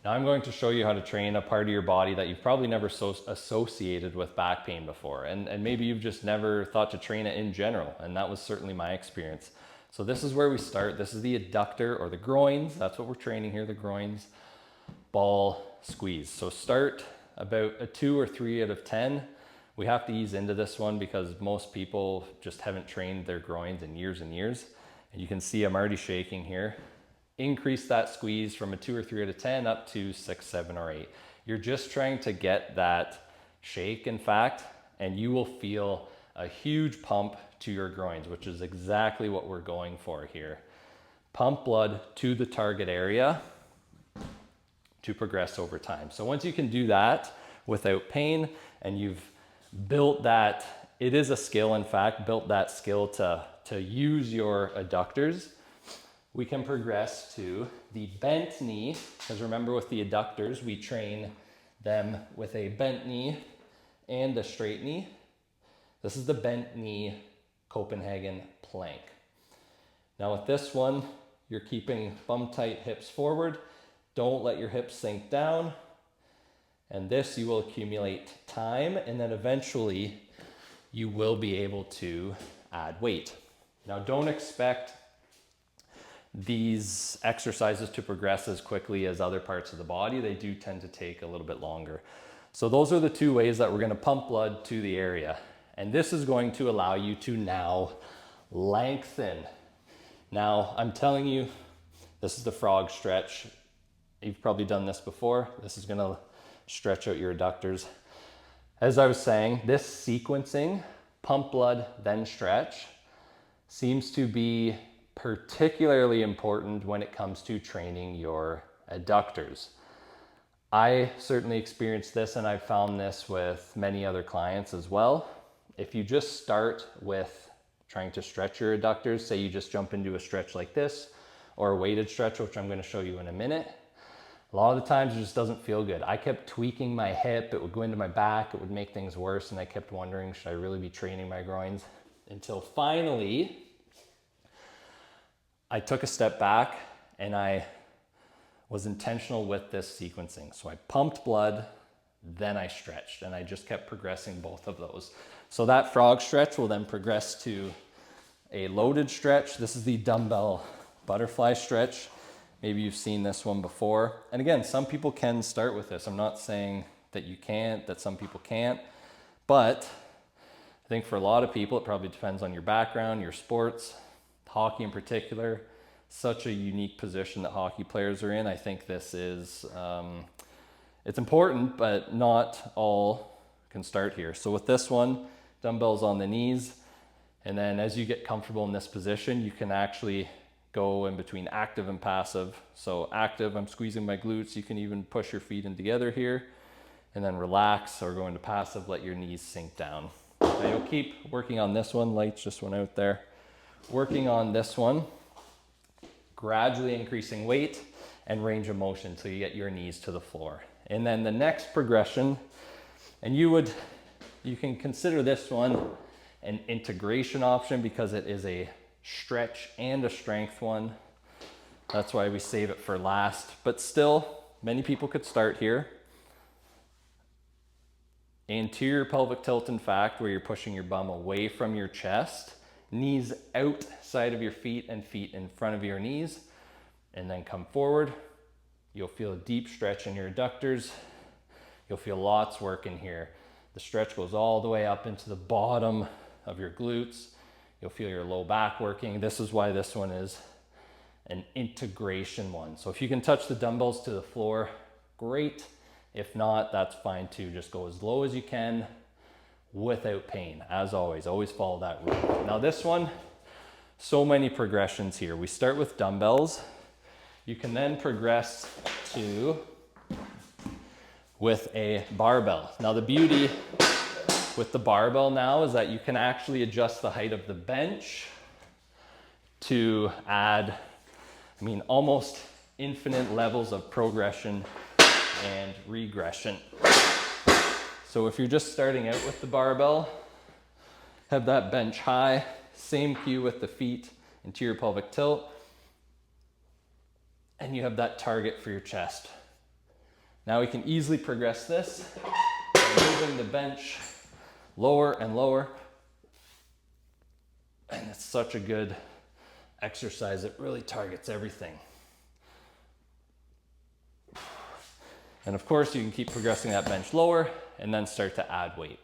Now I'm going to show you how to train a part of your body that you've probably never associated with back pain before. And maybe you've just never thought to train it in general. And that was certainly my experience. So this is where we start. This is the adductor or the groins. That's what we're training here, the groins. Ball squeeze. So start about a 2 or 3 out of 10. We have to ease into this one because most people just haven't trained their groins in years and years. And you can see I'm already shaking here. Increase that squeeze from a 2 or 3 out of 10 up to 6, 7, or 8. You're just trying to get that shake, in fact, and you will feel a huge pump to your groins, which is exactly what we're going for here. Pump blood to the target area to progress over time. So once you can do that without pain and you've built that, it is a skill, in fact, built that skill to use your adductors, we can progress to the bent knee, because remember with the adductors, we train them with a bent knee and a straight knee. This is the bent knee Copenhagen plank. Now with this one, you're keeping bum tight hips forward. Don't let your hips sink down. And this you will accumulate time, and then eventually you will be able to add weight. Now don't expect these exercises to progress as quickly as other parts of the body. They do tend to take a little bit longer. So those are the 2 ways that we're going to pump blood to the area. And this is going to allow you to now lengthen. Now I'm telling you, this is the frog stretch. You've probably done this before. This is going to stretch out your adductors. As I was saying, this sequencing, pump blood, then stretch, seems to be particularly important when it comes to training your adductors. I certainly experienced this, and I've found this with many other clients as well. If you just start with trying to stretch your adductors, say you just jump into a stretch like this or a weighted stretch, which I'm going to show you in a minute, a lot of the times it just doesn't feel good. I kept tweaking my hip, it would go into my back, it would make things worse, and I kept wondering, should I really be training my groins? Until finally, I took a step back and I was intentional with this sequencing. So I pumped blood, then I stretched, and I just kept progressing both of those. So that frog stretch will then progress to a loaded stretch. This is the dumbbell butterfly stretch. Maybe you've seen this one before. And again, some people can start with this. I'm not saying that you can't, that some people can't, but I think for a lot of people, it probably depends on your background, your sports. Hockey in particular, such a unique position that hockey players are in. I think this is, it's important, but not all can start here. So with this one, dumbbells on the knees, and then as you get comfortable in this position, you can actually go in between active and passive. So active, I'm squeezing my glutes. You can even push your feet in together here, and then relax or go into passive, let your knees sink down. Now you'll keep working on this one. Lights just went out there. Working on this one, gradually increasing weight and range of motion until you get your knees to the floor. And then the next progression, and you can consider this one an integration option because it is a stretch and a strength one. That's why we save it for last, but still many people could start here. Anterior pelvic tilt, in fact, where you're pushing your bum away from your chest. Knees outside of your feet and feet in front of your knees, and then come forward. You'll feel a deep stretch in your adductors. You'll feel lots working here. The stretch goes all the way up into the bottom of your glutes. You'll feel your low back working. This is why this one is an integration one. So if you can touch the dumbbells to the floor, great. If not, that's fine too. Just go as low as you can without pain. As always follow that rule. Now this one, so many progressions here. We start with dumbbells. You can then progress to with a barbell. Now the beauty with the barbell now is that you can actually adjust the height of the bench to add, almost infinite levels of progression and regression. So if you're just starting out with the barbell, have that bench high, same cue with the feet, anterior pelvic tilt, and you have that target for your chest. Now we can easily progress this by moving the bench lower and lower. And it's such a good exercise. It really targets everything. And of course, you can keep progressing that bench lower and then start to add weight.